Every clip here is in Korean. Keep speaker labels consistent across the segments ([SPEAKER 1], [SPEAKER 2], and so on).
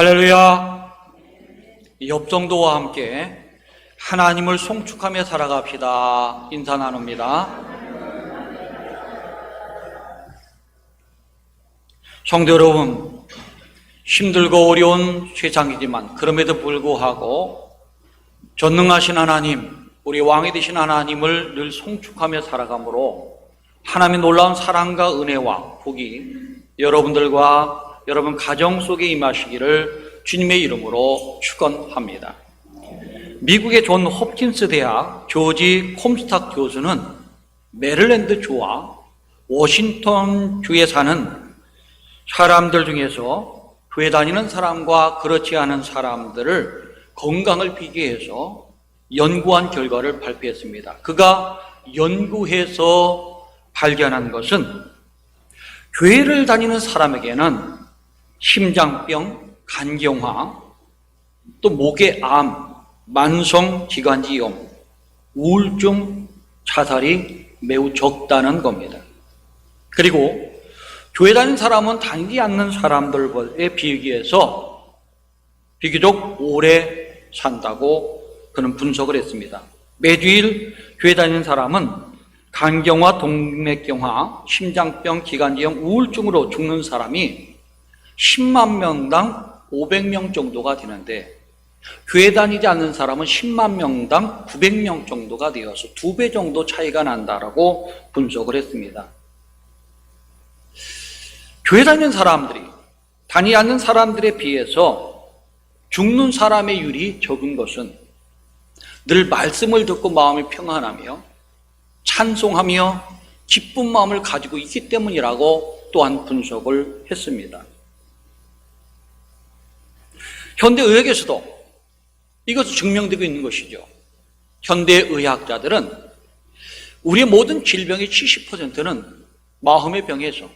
[SPEAKER 1] 할렐루야. 엽정도와 함께 하나님을 송축하며 살아갑시다. 인사 나눕니다. 성도 여러분, 힘들고 어려운 세상이지만 그럼에도 불구하고 전능하신 하나님, 우리 왕이 되신 하나님을 늘 송축하며 살아가므로 하나님의 놀라운 사랑과 은혜와 복이 여러분들과 여러분 가정 속에 임하시기를 주님의 이름으로 축원합니다. 미국의 존 홉킨스 대학 조지 콤스탁 교수는 메릴랜드 주와 워싱턴 주에 사는 사람들 중에서 교회 다니는 사람과 그렇지 않은 사람들을 건강을 비교해서 연구한 결과를 발표했습니다. 그가 연구해서 발견한 것은 교회를 다니는 사람에게는 심장병, 간경화, 또 목의 암, 만성기관지염, 우울증, 자살이 매우 적다는 겁니다. 그리고 교회 다니는 사람은 다니지 않는 사람들에 비교해서 비교적 오래 산다고 그는 분석을 했습니다. 매주일 교회 다니는 사람은 간경화, 동맥경화, 심장병, 기관지염, 우울증으로 죽는 사람이 10만 명당 500명 정도가 되는데 교회 다니지 않는 사람은 10만 명당 900명 정도가 되어서 2배 정도 차이가 난다라고 분석을 했습니다. 교회 다니는 사람들이 다니지 않는 사람들에 비해서 죽는 사람의 율이 적은 것은 늘 말씀을 듣고 마음이 평안하며 찬송하며 기쁜 마음을 가지고 있기 때문이라고 또한 분석을 했습니다. 현대의학에서도 이것이 증명되고 있는 것이죠. 현대의학자들은 우리의 모든 질병의 70%는 마음의 병에서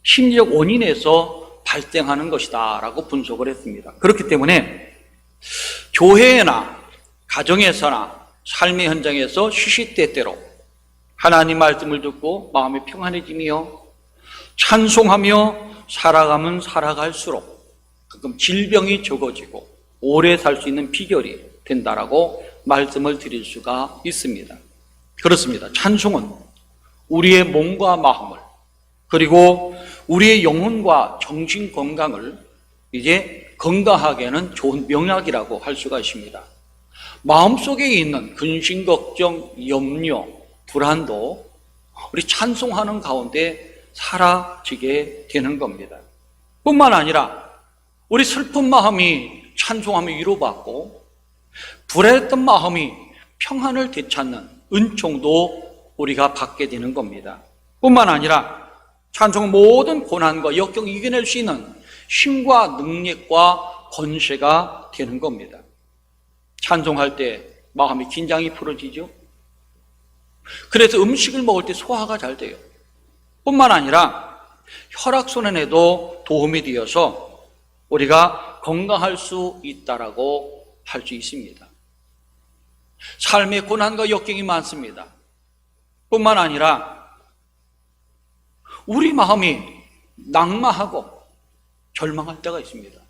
[SPEAKER 1] 심리적 원인에서 발생하는 것이다 라고 분석을 했습니다. 그렇기 때문에 교회나 가정에서나 삶의 현장에서 시시때때로 하나님 말씀을 듣고 마음이 평안해지며 찬송하며 살아가면 살아갈수록 가끔 질병이 적어지고 오래 살 수 있는 비결이 된다라고 말씀을 드릴 수가 있습니다. 그렇습니다. 찬송은 우리의 몸과 마음을 그리고 우리의 영혼과 정신 건강을 이제 건강하게는 좋은 명약이라고 할 수가 있습니다. 마음속에 있는 근심, 걱정, 염려, 불안도 우리 찬송하는 가운데 사라지게 되는 겁니다. 뿐만 아니라 우리 슬픈 마음이 찬송하며 위로받고 불안했던 마음이 평안을 되찾는 은총도 우리가 받게 되는 겁니다. 뿐만 아니라 찬송은 모든 고난과 역경을 이겨낼 수 있는 힘과 능력과 권세가 되는 겁니다. 찬송할 때 마음이 긴장이 풀어지죠. 그래서 음식을 먹을 때 소화가 잘 돼요. 뿐만 아니라 혈액순환에도 도움이 되어서 우리가 건강할 수 있다라고 할 수 있습니다. 삶의 고난과 역경이 많습니다. 뿐만 아니라 우리 마음이 낙마하고 절망할 때가 있습니다.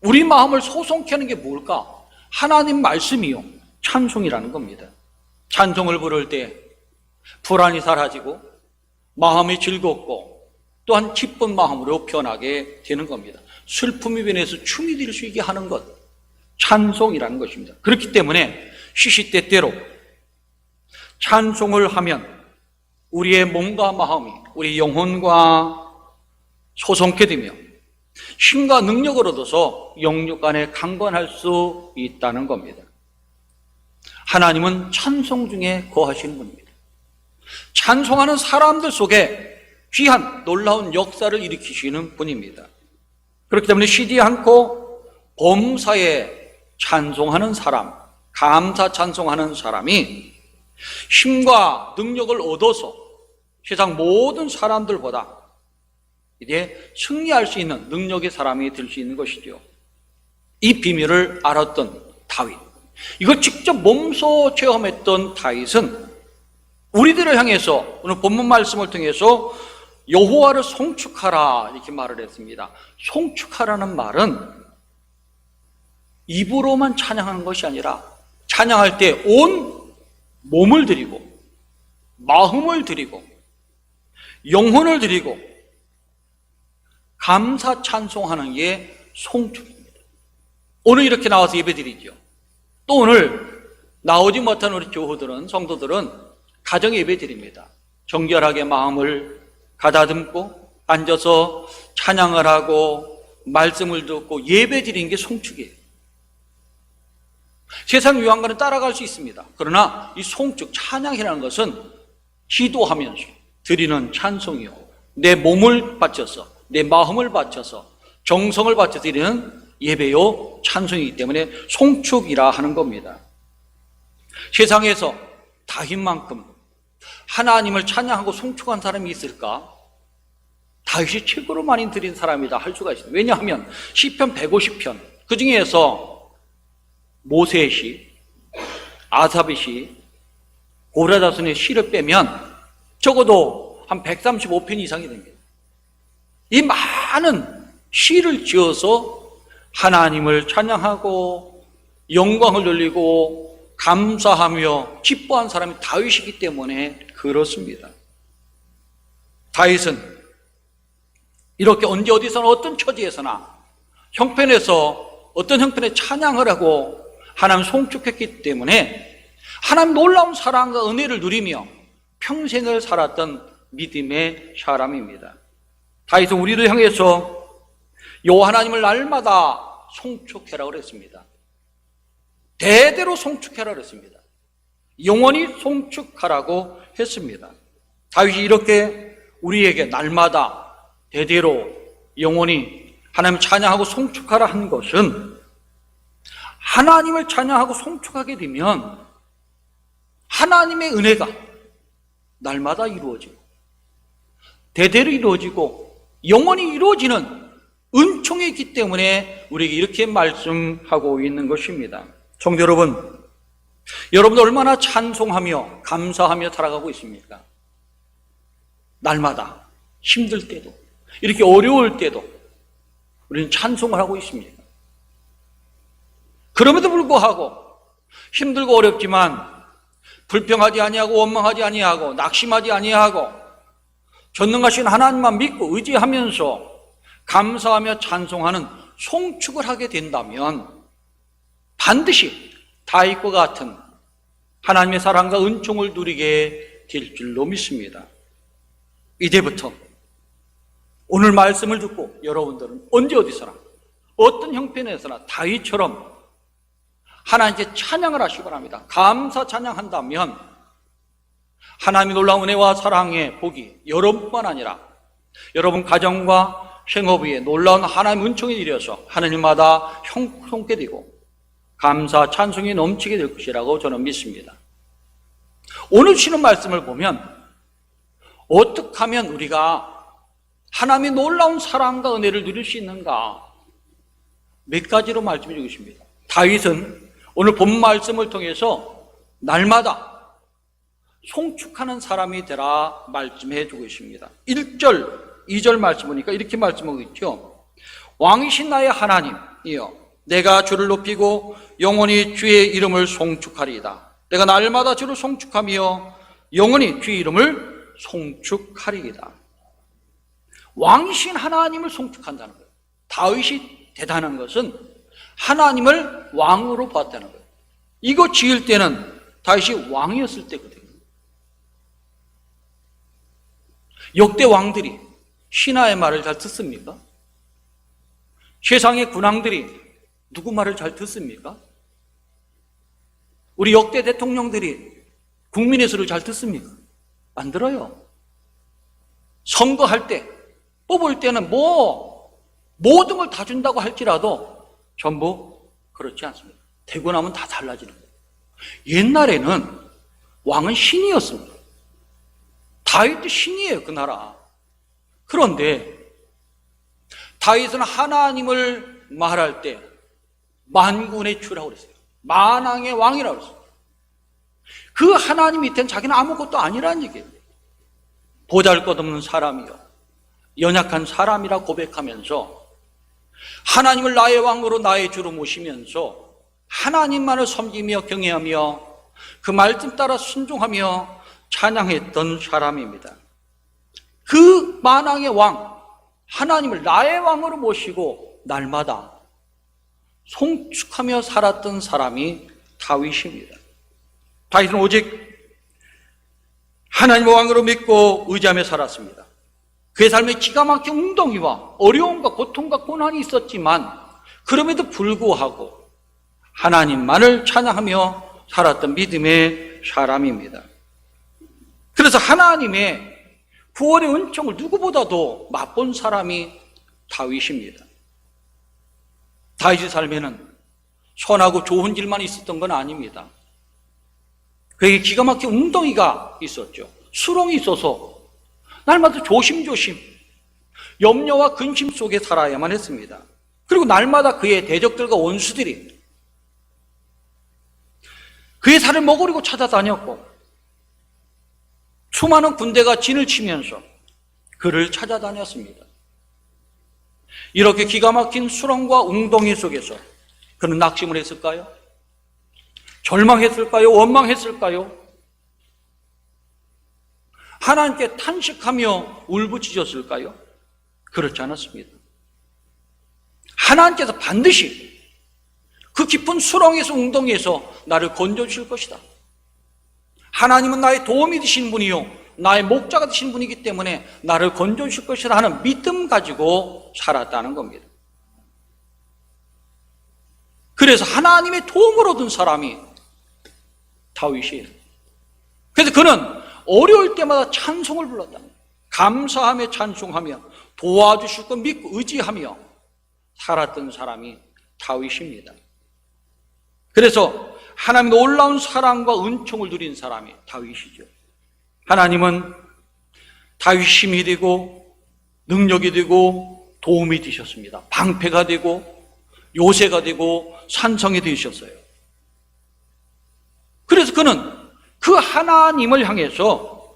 [SPEAKER 1] 우리 마음을 소송케 하는 게 뭘까? 하나님 말씀이요, 찬송이라는 겁니다. 찬송을 부를 때 불안이 사라지고 마음이 즐겁고 또한 기쁜 마음으로 변하게 되는 겁니다. 슬픔이 변해서 춤이 될 수 있게 하는 것, 찬송이라는 것입니다. 그렇기 때문에 시시때때로 찬송을 하면 우리의 몸과 마음이 우리 영혼과 소송케 되며 힘과 능력을 얻어서 영육 안에 강건할 수 있다는 겁니다. 하나님은 찬송 중에 거하시는 분입니다. 찬송하는 사람들 속에 귀한 놀라운 역사를 일으키시는 분입니다. 그렇기 때문에 쉬지 않고 범사에 찬송하는 사람, 감사 찬송하는 사람이 힘과 능력을 얻어서 세상 모든 사람들보다 이제 승리할 수 있는 능력의 사람이 될 수 있는 것이죠. 이 비밀을 알았던 다윗, 이걸 직접 몸소 체험했던 다윗은 우리들을 향해서 오늘 본문 말씀을 통해서 여호와를 송축하라 이렇게 말을 했습니다. 송축하라는 말은 입으로만 찬양하는 것이 아니라 찬양할 때 온 몸을 드리고 마음을 드리고 영혼을 드리고 감사 찬송하는 게 송축입니다. 오늘 이렇게 나와서 예배드리죠. 또 오늘 나오지 못한 우리 교우들은, 성도들은 가정 예배드립니다. 정결하게 마음을 가다듬고 앉아서 찬양을 하고 말씀을 듣고 예배드리는 게 송축이에요. 세상 유행과는 따라갈 수 있습니다. 그러나 이 송축, 찬양이라는 것은 기도하면서 드리는 찬송이요, 내 몸을 바쳐서, 내 마음을 바쳐서, 정성을 바쳐 드리는 예배요 찬송이기 때문에 송축이라 하는 겁니다. 세상에서 다윗만큼 하나님을 찬양하고 송축한 사람이 있을까? 다윗이 최고로 많이 드린 사람이다 할 수가 있습니다. 왜냐하면 시편 150편, 그 중에서 모세의 시, 아삽의 시, 고라다손의 시를 빼면 적어도 한 135편 이상이 됩니다. 이 많은 시를 지어서 하나님을 찬양하고 영광을 돌리고 감사하며 기뻐한 사람이 다윗이기 때문에 그렇습니다. 다윗은 이렇게 언제 어디서나 어떤 처지에서나 형편에서 어떤 형편에 찬양을 하고 하나님 송축했기 때문에 하나님 놀라운 사랑과 은혜를 누리며 평생을 살았던 믿음의 사람입니다. 다윗은 우리도 향해서 여호와 하나님을 날마다 송축해라고 그랬습니다. 대대로 송축해라 그랬습니다. 영원히 송축하라고 했습니다. 다윗이 이렇게 우리에게 날마다 대대로 영원히 하나님을 찬양하고 송축하라 한 것은, 하나님을 찬양하고 송축하게 되면 하나님의 은혜가 날마다 이루어지고 대대로 이루어지고 영원히 이루어지는 은총이 있기 때문에 우리에게 이렇게 말씀하고 있는 것입니다. 성도 여러분, 여러분 얼마나 찬송하며 감사하며 살아가고 있습니까? 날마다 힘들 때도, 이렇게 어려울 때도 우리는 찬송을 하고 있습니다. 그럼에도 불구하고 힘들고 어렵지만 불평하지 아니하고 원망하지 아니하고 낙심하지 아니하고 전능하신 하나님만 믿고 의지하면서 감사하며 찬송하는 송축을 하게 된다면 반드시 다윗과 같은 하나님의 사랑과 은총을 누리게 될 줄로 믿습니다. 이제부터 오늘 말씀을 듣고 여러분들은 언제 어디서나 어떤 형편에서나 다윗처럼 하나님께 찬양을 하시기 바랍니다. 감사 찬양한다면 하나님의 놀라운 은혜와 사랑의 복이 여러분뿐만 아니라 여러분 가정과 생업 위에 놀라운 하나님의 은총이 내려서 하나님마다 형통케 되고 감사 찬송이 넘치게 될 것이라고 저는 믿습니다. 오늘 주시는 말씀을 보면 어떻게 하면 우리가 하나님의 놀라운 사랑과 은혜를 누릴 수 있는가, 몇 가지로 말씀해 주고 있습니다. 다윗은 오늘 본 말씀을 통해서 날마다 송축하는 사람이 되라 말씀해 주고 있습니다. 1절, 2절 말씀 보니까 이렇게 말씀하고 있죠. 왕이신 나의 하나님이여, 내가 주를 높이고 영원히 주의 이름을 송축하리이다. 내가 날마다 주를 송축하며 영원히 주의 이름을 송축하리이다. 왕이신 하나님을 송축한다는 거예요. 다윗이 대단한 것은 하나님을 왕으로 봤다는 거예요. 이거 지을 때는 다윗이 왕이었을 때거든요. 역대 왕들이 신하의 말을 잘 듣습니까? 세상의 군왕들이 누구 말을 잘 듣습니까? 우리 역대 대통령들이 국민의 소리를 잘 듣습니까? 안 들어요. 선거할 때, 뽑을 때는 모든 걸 다 준다고 할지라도 전부 그렇지 않습니다. 되고 나면 다 달라지는 거예요. 옛날에는 왕은 신이었습니다. 다윗도 신이에요, 그 나라. 그런데 다윗은 하나님을 말할 때 만군의 주라고 그랬어요. 만왕의 왕이라고 그랬어요. 그 하나님 밑에는 자기는 아무것도 아니라는 얘기예요. 보잘것없는 사람이요, 연약한 사람이라 고백하면서 하나님을 나의 왕으로 나의 주로 모시면서 하나님만을 섬기며 경외하며 그 말씀 따라 순종하며 찬양했던 사람입니다. 그 만왕의 왕, 하나님을 나의 왕으로 모시고 날마다 송축하며 살았던 사람이 다윗입니다. 다윗은 오직 하나님의 왕으로 믿고 의지하며 살았습니다. 그의 삶에 기가 막힌 웅덩이와 어려움과 고통과 고난이 있었지만 그럼에도 불구하고 하나님만을 찬양하며 살았던 믿음의 사람입니다. 그래서 하나님의 구원의 은총을 누구보다도 맛본 사람이 다윗입니다. 다윗의 삶에는 선하고 좋은 일만 있었던 건 아닙니다. 그에게 기가 막힌 웅덩이가 있었죠. 수렁이 있어서 날마다 조심조심 염려와 근심 속에 살아야만 했습니다. 그리고 날마다 그의 대적들과 원수들이 그의 살을 먹으려고 찾아다녔고 수많은 군대가 진을 치면서 그를 찾아다녔습니다. 이렇게 기가 막힌 수렁과 웅덩이 속에서 그는 낙심을 했을까요? 절망했을까요? 원망했을까요? 하나님께 탄식하며 울부짖었을까요? 그렇지 않았습니다. 하나님께서 반드시 그 깊은 수렁에서 웅덩이에서 나를 건져주실 것이다. 하나님은 나의 도움이 되신 분이요 나의 목자가 되신 분이기 때문에 나를 건져주실 것이라 하는 믿음 가지고 살았다는 겁니다. 그래서 하나님의 도움을 얻은 사람이 다윗이에요. 그래서 그는 어려울 때마다 찬송을 불렀다. 감사하며 찬송하며 도와주실 것 믿고 의지하며 살았던 사람이 다윗입니다. 그래서 하나님의 놀라운 사랑과 은총을 누린 사람이 다윗이죠. 하나님은 다윗 힘이 되고 능력이 되고 도움이 되셨습니다. 방패가 되고 요새가 되고 산성이 되셨어요. 그래서 그는 그 하나님을 향해서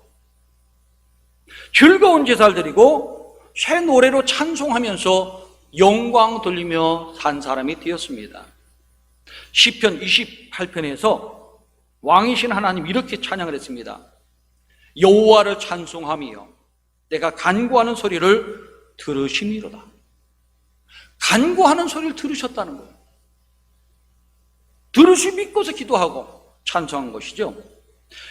[SPEAKER 1] 즐거운 제사를 드리고 새 노래로 찬송하면서 영광 돌리며 산 사람이 되었습니다. 시편 28편에서 왕이신 하나님 이렇게 찬양을 했습니다. 여호와를 찬송하며 내가 간구하는 소리를 들으시니로다. 간구하는 소리를 들으셨다는 거예요. 들으시 믿고서 기도하고 찬송한 것이죠.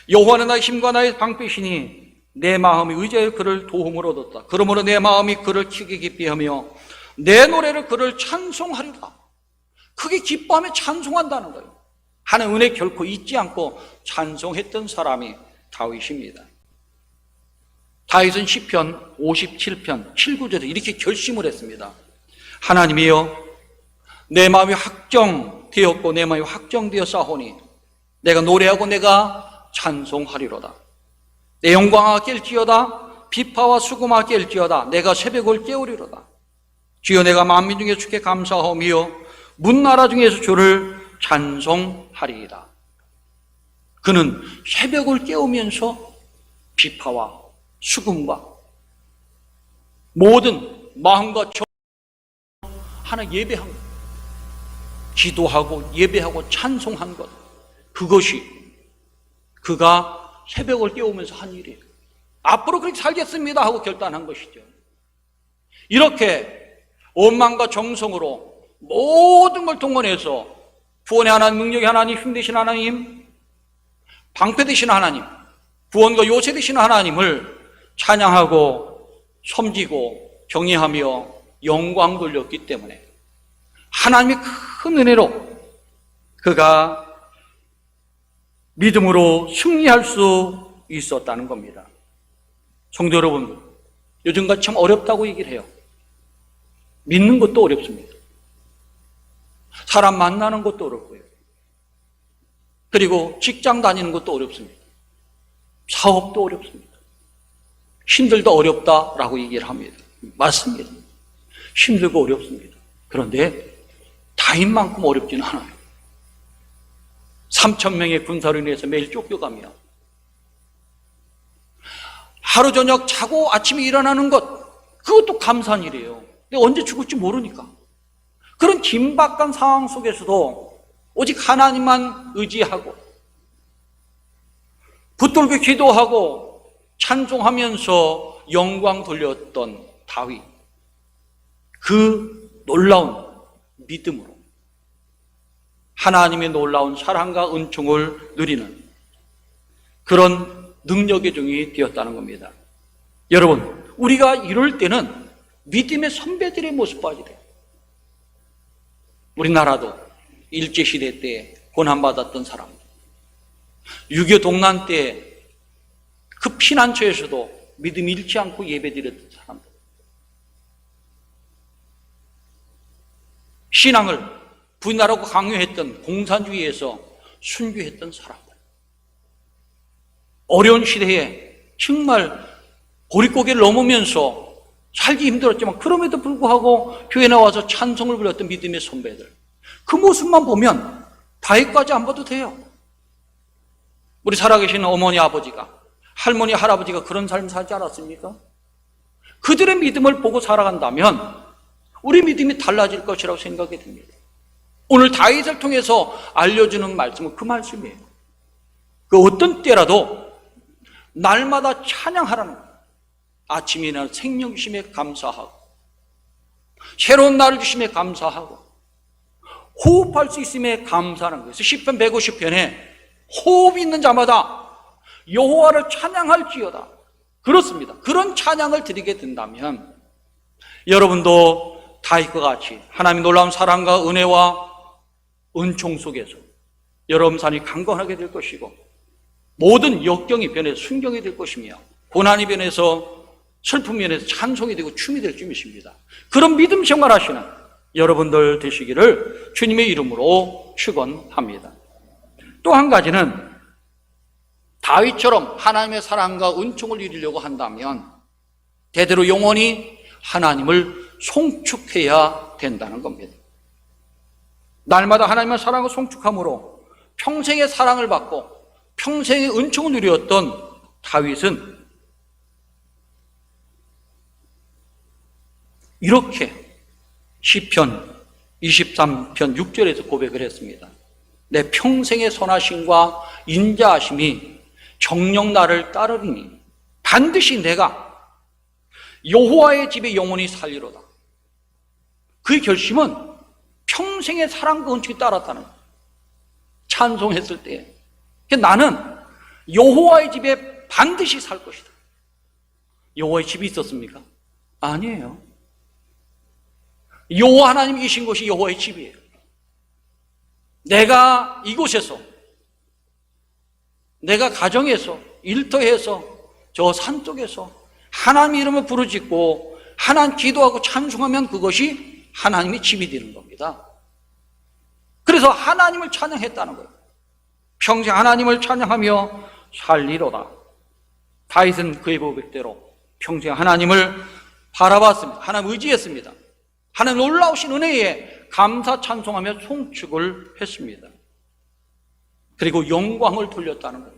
[SPEAKER 1] 여호와는 나의 힘과 나의 방패시니 내 마음이 의지하여 그를 도움을 얻었다. 그러므로 내 마음이 그를 크게 기뻐하며 내 노래를 그를 찬송하리라. 크게 기뻐하며 찬송한다는 거예요. 하나님의 은혜 결코 잊지 않고 찬송했던 사람이 다윗입니다. 다윗은 시편 57편 7, 9절에 이렇게 결심을 했습니다. 하나님이여 내 마음이 확정되었고 내 마음이 확정되어 싸우니 내가 노래하고 내가 찬송하리로다. 내 영광아 깰지어다 비파와 수금아 깰지어다 내가 새벽을 깨우리로다. 주여 내가 만민 중에 주께 감사하며 문나라 중에서 주를 찬송하리이다. 그는 새벽을 깨우면서 비파와 수금과 모든 마음과 정 하나 예배한 것, 기도하고 예배하고 찬송한 것, 그것이 그가 새벽을 깨우면서 한 일이에요. 앞으로 그렇게 살겠습니다 하고 결단한 것이죠. 이렇게 원망과 정성으로 모든 걸 동원해서 구원의 하나님, 능력의 하나님, 힘 되신 하나님, 방패 되신 하나님, 구원과 요새 되신 하나님을 찬양하고 섬기고 경외하며 영광 돌렸기 때문에 하나님의 큰 은혜로 그가 믿음으로 승리할 수 있었다는 겁니다. 성도 여러분, 요즘같이 참 어렵다고 얘기를 해요. 믿는 것도 어렵습니다. 사람 만나는 것도 어렵고요. 그리고 직장 다니는 것도 어렵습니다. 사업도 어렵습니다. 힘들다 어렵다라고 얘기를 합니다. 맞습니다. 힘들고 어렵습니다. 그런데 다윗만큼 어렵지는 않아요. 3,000명의 군사로 인해서 매일 쫓겨가며 하루 저녁 자고 아침에 일어나는 것, 그것도 감사한 일이에요. 근데 언제 죽을지 모르니까 그런 긴박한 상황 속에서도 오직 하나님만 의지하고 붙들고 기도하고 찬송하면서 영광 돌렸던 다윗, 그 놀라운 믿음으로 하나님의 놀라운 사랑과 은총을 누리는 그런 능력의 종이 되었다는 겁니다. 여러분, 우리가 이럴 때는 믿음의 선배들의 모습 봐야 돼요. 우리나라도 일제시대 때 고난받았던 사람들, 6.25 동란 때 그 피난처에서도 믿음 잃지 않고 예배드렸던 사람들, 신앙을 부인하라고 강요했던 공산주의에서 순교했던 사람들, 어려운 시대에 정말 고리고개를 넘으면서 살기 힘들었지만 그럼에도 불구하고 교회 나와서 찬송을 불렀던 믿음의 선배들, 그 모습만 보면 다윗까지 안 봐도 돼요. 우리 살아계시는 어머니 아버지가, 할머니 할아버지가 그런 삶 살지 않았습니까? 그들의 믿음을 보고 살아간다면 우리 믿음이 달라질 것이라고 생각이 듭니다. 오늘 다윗을 통해서 알려주는 말씀은 그 말씀이에요. 그 어떤 때라도 날마다 찬양하라는 거예요. 아침에 일어나 생명 주심에 감사하고, 새로운 날을 주심에 감사하고, 호흡할 수 있음에 감사하는 거예요. 그래서 시편 150편에 호흡 있는 자마다 여호와를 찬양할지어다. 그렇습니다. 그런 찬양을 드리게 된다면 여러분도 다윗과 같이 하나님의 놀라운 사랑과 은혜와 은총 속에서 여러분 삶이 강건하게 될 것이고, 모든 역경이 변해서 순경이 될 것이며, 고난이 변해서 슬픔이 변해서 찬송이 되고 춤이 될 줄 믿습니다. 그런 믿음 생활하시는 여러분들 되시기를 주님의 이름으로 축원합니다. 또 한 가지는 다윗처럼 하나님의 사랑과 은총을 이루려고 한다면 대대로 영원히 하나님을 송축해야 된다는 겁니다. 날마다 하나님의 사랑을 송축함으로 평생의 사랑을 받고 평생의 은총을 누렸던 다윗은 이렇게 시편 23편 6절에서 고백을 했습니다. 내 평생의 선하심과 인자하심이 정녕 나를 따르리니 반드시 내가 여호와의 집에 영원히 살리로다. 그의 결심은 평생의 사랑과 은총이 따랐다는 거예요. 찬송했을 때 나는 여호와의 집에 반드시 살 것이다. 여호와의 집이 있었습니까? 아니에요. 여호와 하나님이 계신 곳이 여호와의 집이에요. 내가 이곳에서, 내가 가정에서, 일터에서, 저 산속에서 하나님 이름을 부르짖고 하나님 기도하고 찬송하면 그것이 하나님의 집이 되는 겁니다. 그래서 하나님을 찬양했다는 거예요. 평생 하나님을 찬양하며 살리로다. 다윗은 그의 고백대로 평생 하나님을 바라봤습니다. 하나님 의지했습니다. 하나님 놀라우신 은혜에 감사 찬송하며 송축을 했습니다. 그리고 영광을 돌렸다는 거예요.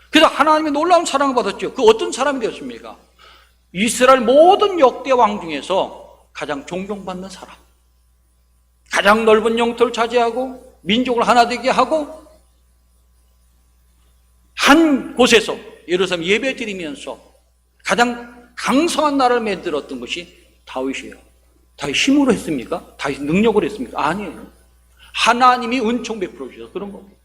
[SPEAKER 1] 그래서 하나님의 놀라운 사랑을 받았죠. 그 어떤 사람이 되었습니까? 이스라엘 모든 역대 왕 중에서 가장 존경받는 사람, 가장 넓은 영토를 차지하고 민족을 하나 되게 하고 한 곳에서 예루살렘 예배 드리면서 가장 강성한 나라를 만들었던 것이 다윗이에요. 다윗 힘으로 했습니까? 다윗 능력으로 했습니까? 아니에요. 하나님이 은총 베풀어 주셔서 그런 겁니다.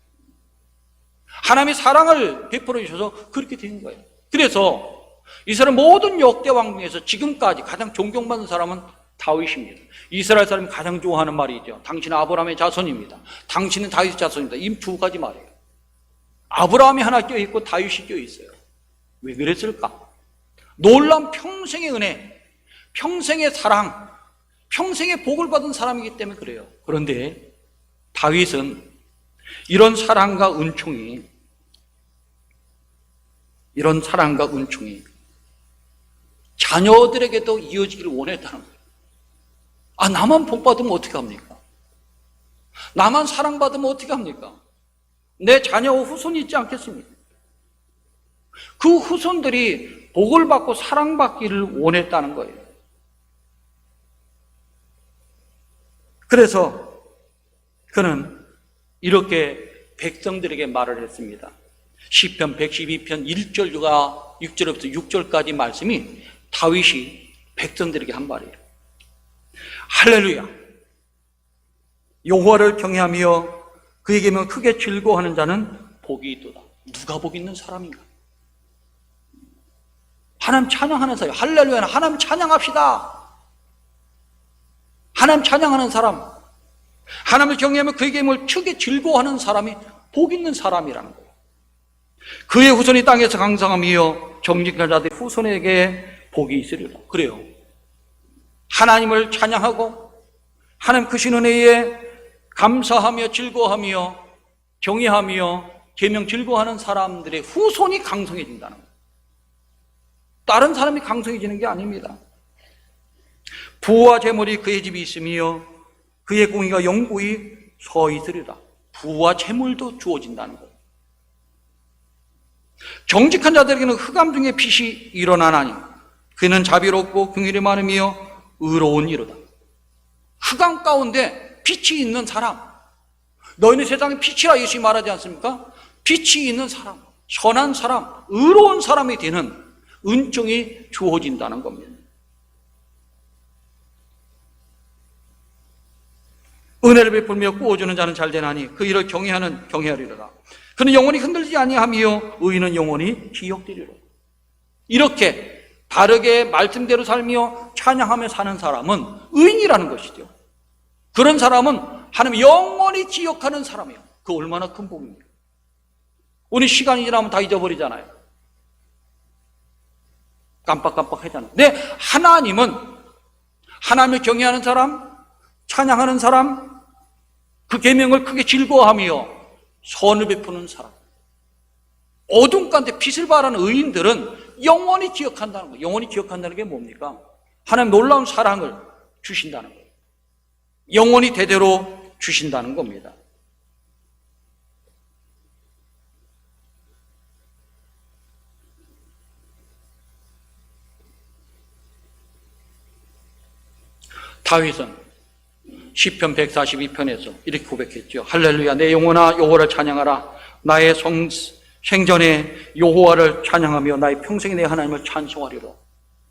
[SPEAKER 1] 하나님의 사랑을 베풀어 주셔서 그렇게 된 거예요. 그래서 이스라엘 모든 역대 왕 중에서 지금까지 가장 존경받는 사람은 다윗입니다. 이스라엘 사람이 가장 좋아하는 말이죠. 당신은 아브라함의 자손입니다. 당신은 다윗의 자손입니다. 이 두 가지 말이에요. 아브라함이 하나 껴있고 다윗이 껴있어요. 왜 그랬을까? 놀라운 평생의 은혜, 평생의 사랑, 평생의 복을 받은 사람이기 때문에 그래요. 그런데 다윗은 이런 사랑과 은총이 자녀들에게도 이어지기를 원했다는 거예요. 아, 나만 복 받으면 어떻게 합니까? 나만 사랑받으면 어떻게 합니까? 내 자녀와 후손이 있지 않겠습니까? 그 후손들이 복을 받고 사랑받기를 원했다는 거예요. 그래서 그는 이렇게 백성들에게 말을 했습니다. 시편 112편 1절과 6절부터 6절까지 말씀이 다윗이 백성들에게 한 말이에요. 할렐루야! 여호와를 경외하며 그에게만 크게 즐거워하는 자는 복이 있도다. 누가 복 있는 사람인가? 하나님 찬양하는 사람, 할렐루야는 하나님 찬양합시다. 하나님 찬양하는 사람, 하나님을 경외하며 그에게 뭘 크게 즐거워하는 사람이 복 있는 사람이라는 거예요. 그의 후손이 땅에서 강성하며 정직한 자들의 후손에게 복이 있으리라. 그래요. 하나님을 찬양하고 하나님 크신 은혜에 감사하며 즐거워하며 경외하며 계명 즐거워하는 사람들의 후손이 강성해진다는 거예요. 다른 사람이 강성해지는 게 아닙니다. 부와 재물이 그의 집이 있으며 그의 공의가 영구히 서 있으리라. 부와 재물도 주어진다는 거예요. 정직한 자들에게는 흑암 중에 빛이 일어나나니 그는 자비롭고 긍휼이 많으며 의로운 이로다. 흑암 가운데 빛이 있는 사람, 너희는 세상의 빛이라 예수님이 말하지 않습니까? 빛이 있는 사람, 선한 사람, 의로운 사람이 되는 은총이 주어진다는 겁니다. 은혜를 베풀며 꾸어주는 자는 잘 되나니 그 일을 경외하는 경외하리로다. 그는 영원히 흔들리지 아니하며 의인은 영원히 기억되리로다. 이렇게 다르게 말씀대로 살며 찬양하며 사는 사람은 의인이라는 것이죠. 그런 사람은 하나님 영원히 기억하는 사람이에요. 그 얼마나 큰 복입니까? 우리 시간이 지나면 다 잊어버리잖아요. 깜빡깜빡 하잖아요. 근데 하나님은 하나님을 경외하는 사람, 찬양하는 사람, 그 계명을 크게 즐거워하며 선을 베푸는 사람, 어둠 가운데 빛을 발하는 의인들은 영원히 기억한다는 거예요. 영원히 기억한다는 게 뭡니까? 하나님 놀라운 사랑을 주신다는 거예요. 영원히 대대로 주신다는 겁니다. 다윗은 시편 142편에서 이렇게 고백했죠. 할렐루야, 내 영혼아 여호와를 찬양하라. 나의 생전에 여호와를 찬양하며 나의 평생에 내 하나님을 찬송하리라.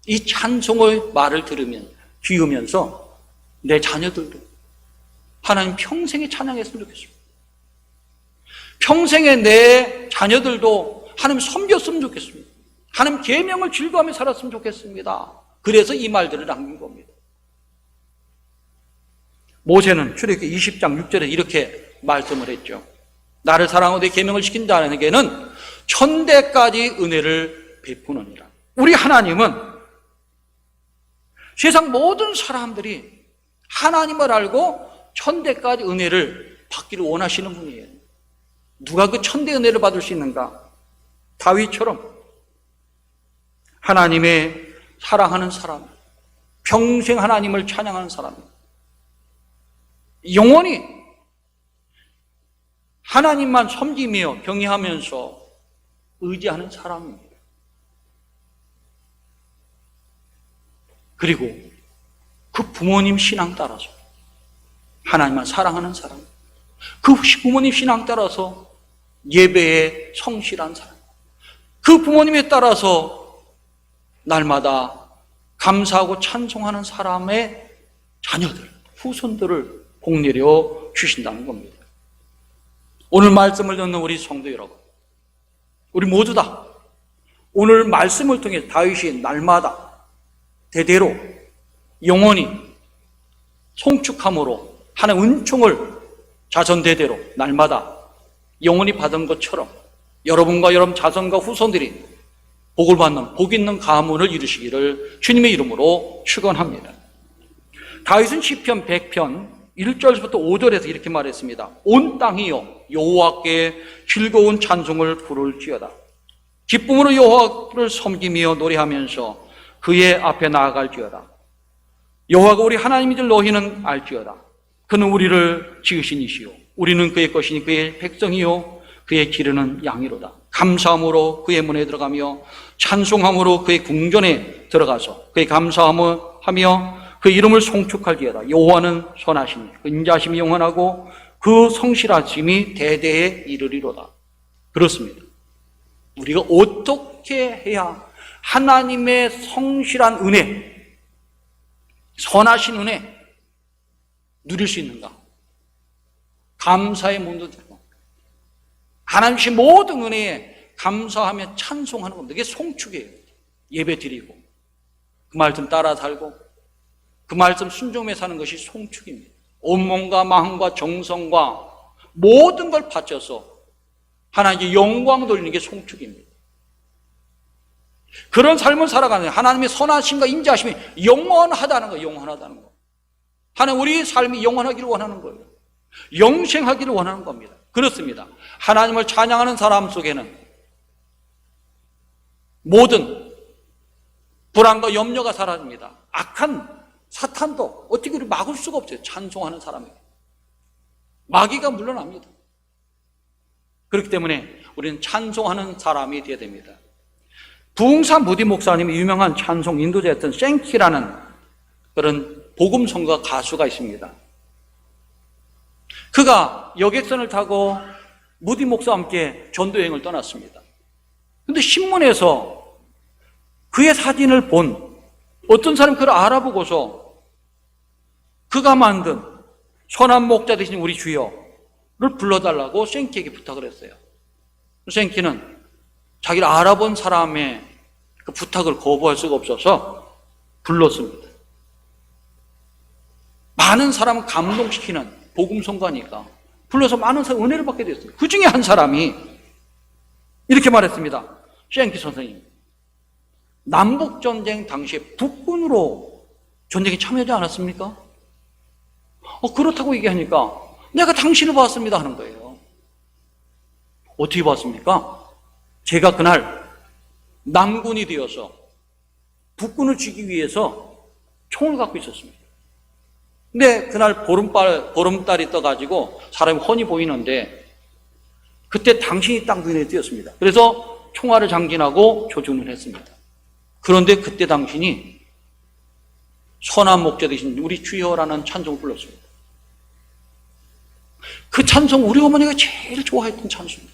[SPEAKER 1] 이 찬송의 말을 들으면 귀우면서 내 자녀들도 하나님 평생에 찬양했으면 좋겠습니다. 평생에 내 자녀들도 하나님 섬겼으면 좋겠습니다. 하나님 계명을 즐거워하며 살았으면 좋겠습니다. 그래서 이 말들을 남긴 겁니다. 모세는 출애굽기 20장 6절에 이렇게 말씀을 했죠. 나를 사랑하고 내 계명을 지킨 자에게는 천대까지 은혜를 베푸느니라. 우리 하나님은 세상 모든 사람들이 하나님을 알고 천대까지 은혜를 받기를 원하시는 분이에요. 누가 그 천대 은혜를 받을 수 있는가? 다윗처럼 하나님의 사랑하는 사람, 평생 하나님을 찬양하는 사람, 영원히 하나님만 섬기며 경외하면서 의지하는 사람입니다. 그리고 그 부모님 신앙 따라서 하나님만 사랑하는 사람, 그 부모님 신앙 따라서 예배에 성실한 사람, 그 부모님에 따라서 날마다 감사하고 찬송하는 사람의 자녀들, 후손들을 복내려 주신다는 겁니다. 오늘 말씀을 듣는 우리 성도 여러분, 우리 모두 다 오늘 말씀을 통해 다윗이 날마다 대대로 영원히 송축함으로 하나님 은총을 자손대대로 날마다 영원히 받은 것처럼 여러분과 여러분 자손과 후손들이 복을 받는 복 있는 가문을 이루시기를 주님의 이름으로 축원합니다. 다윗은 시편 100편 1절부터 5절에서 이렇게 말했습니다. 온 땅이여 여호와께 즐거운 찬송을 부를지어다. 기쁨으로 여호와를 섬기며 노래하면서 그의 앞에 나아갈지어다. 여호와가 우리 하나님인 줄 너희는 알지어다. 그는 우리를 지으신 이시요 우리는 그의 것이니 그의 백성이요 그의 기르는 양이로다. 감사함으로 그의 문에 들어가며 찬송함으로 그의 궁전에 들어가서 그의 감사하며 그 이름을 송축할지어다. 여호와는 선하시니 그 인자심이 영원하고 그 성실하심이 대대에 이르리로다. 그렇습니다. 우리가 어떻게 해야 하나님의 성실한 은혜, 선하신 은혜 누릴 수 있는가? 감사의 문도 들고 하나님 주신 모든 은혜에 감사하며 찬송하는 겁니다. 이게 송축이에요. 예배 드리고 그 말씀 따라 살고 그 말씀 순종해 사는 것이 송축입니다. 온몸과 마음과 정성과 모든 걸 바쳐서 하나님께 영광 돌리는 게 송축입니다. 그런 삶을 살아가는 하나님의 선하심과 인자하심이 영원하다는 거예요. 영원하다는 거. 하나님 우리 삶이 영원하기를 원하는 거예요. 영생하기를 원하는 겁니다. 그렇습니다. 하나님을 찬양하는 사람 속에는 모든 불안과 염려가 사라집니다. 악한 사탄도 어떻게 우리 막을 수가 없어요. 찬송하는 사람에게 마귀가 물러납니다. 그렇기 때문에 우리는 찬송하는 사람이 되어야 됩니다. 부흥사 무디 목사님이 유명한 찬송 인도자였던 생키라는 그런 복음성가 가수가 있습니다. 그가 여객선을 타고 무디 목사와 함께 전도여행을 떠났습니다. 그런데 신문에서 그의 사진을 본 어떤 사람이 그를 알아보고서 그가 만든 선한 목자 되신 우리 주여를 불러달라고 생키에게 부탁을 했어요. 생키는 자기를 알아본 사람의 그 부탁을 거부할 수가 없어서 불렀습니다. 많은 사람을 감동시키는 복음성가니까 불러서 많은 사람이 은혜를 받게 됐어요. 그 중에 한 사람이 이렇게 말했습니다. 생키 선생님, 남북전쟁 당시에 북군으로 전쟁에 참여하지 않았습니까? 그렇다고 얘기하니까 내가 당신을 봤습니다 하는 거예요. 어떻게 봤습니까? 제가 그날 남군이 되어서 북군을 죽이기 위해서 총을 갖고 있었습니다. 근데 그날 보름달이 떠가지고 사람이 훤히 보이는데 그때 당신이 딱 눈에 띄었습니다. 그래서 총알을 장진하고 조준을 했습니다. 그런데 그때 당신이 선한 목자 되신 우리 주여라는 찬송을 불렀습니다. 그 찬송 우리 어머니가 제일 좋아했던 찬송입니다.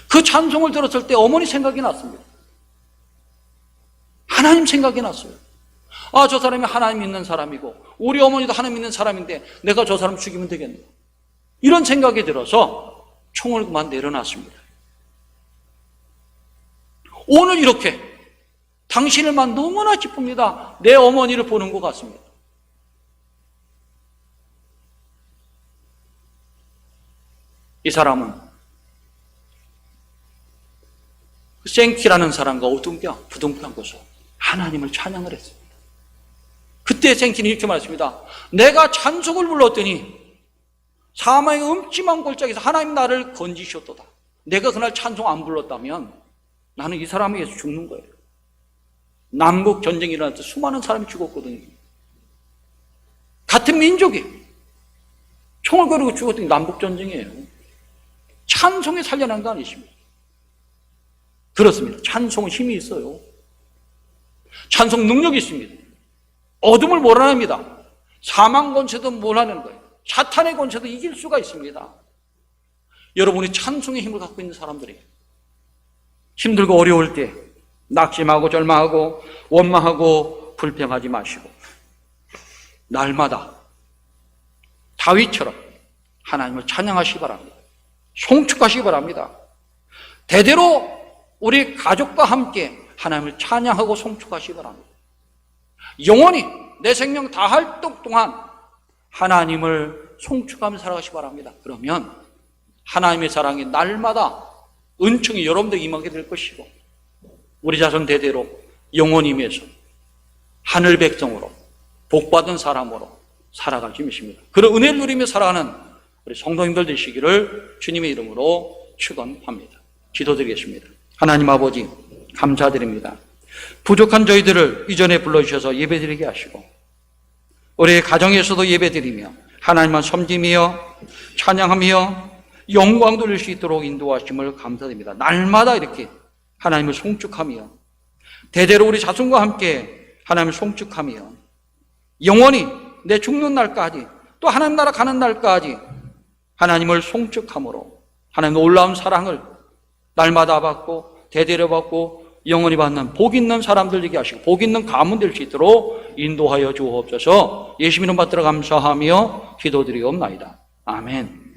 [SPEAKER 1] 그 찬송을 들었을 때 어머니 생각이 났습니다. 하나님 생각이 났어요. 저 사람이 하나님 믿는 사람이고 우리 어머니도 하나님 믿는 사람인데 내가 저 사람 죽이면 되겠네. 이런 생각이 들어서 총을 그만 내려놨습니다. 오늘 이렇게 당신을만 너무나 기쁩니다. 내 어머니를 보는 것 같습니다. 이 사람은 생키라는 사람과 부둥켜안고서 하나님을 찬양을 했습니다. 그때 생키는 이렇게 말했습니다. 내가 찬송을 불렀더니 사망의 음침한 골짜기에서 하나님 나를 건지셨도다. 내가 그날 찬송 안 불렀다면 나는 이 사람에 의해서 죽는 거예요. 남북 전쟁이 일어날 때 수많은 사람이 죽었거든요. 같은 민족이 총을 겨누고 죽었더니 남북 전쟁이에요. 찬송에 살려낸 거 아니십니까? 그렇습니다. 찬송은 힘이 있어요. 찬송 능력이 있습니다. 어둠을 몰아냅니다. 사망 권세도 몰아내는 거예요. 사탄의 권세도 이길 수가 있습니다. 여러분이 찬송의 힘을 갖고 있는 사람들이에요. 힘들고 어려울 때 낙심하고 절망하고 원망하고 불평하지 마시고 날마다 다윗처럼 하나님을 찬양하시기 바랍니다. 송축하시기 바랍니다. 대대로 우리 가족과 함께 하나님을 찬양하고 송축하시기 바랍니다. 영원히 내 생명 다할 동안 하나님을 송축하며 살아가시기 바랍니다. 그러면 하나님의 사랑이 날마다 은총이 여러분들 임하게 될 것이고 우리 자손 대대로 영원히 임해서 하늘 백성으로 복받은 사람으로 살아갈 줄입니다. 그런 은혜를 누리며 살아가는 우리 성도님들 되시기를 주님의 이름으로 축원합니다. 기도드리겠습니다. 하나님 아버지 감사드립니다. 부족한 저희들을 이전에 불러주셔서 예배드리게 하시고 우리 가정에서도 예배드리며 하나님만 섬기며 찬양하며 영광 돌릴 수 있도록 인도하심을 감사드립니다. 날마다 이렇게 하나님을 송축하며 대대로 우리 자손과 함께 하나님을 송축하며 영원히 내 죽는 날까지 또 하나님 나라 가는 날까지 하나님을 송축함으로 하나님 놀라운 사랑을 날마다 받고 대대로 받고 영원히 받는 복 있는 사람들 되게 하시고 복 있는 가문 될 수 있도록 인도하여 주옵소서. 예수님 이름 받들어 감사하며 기도드리옵나이다. 아멘.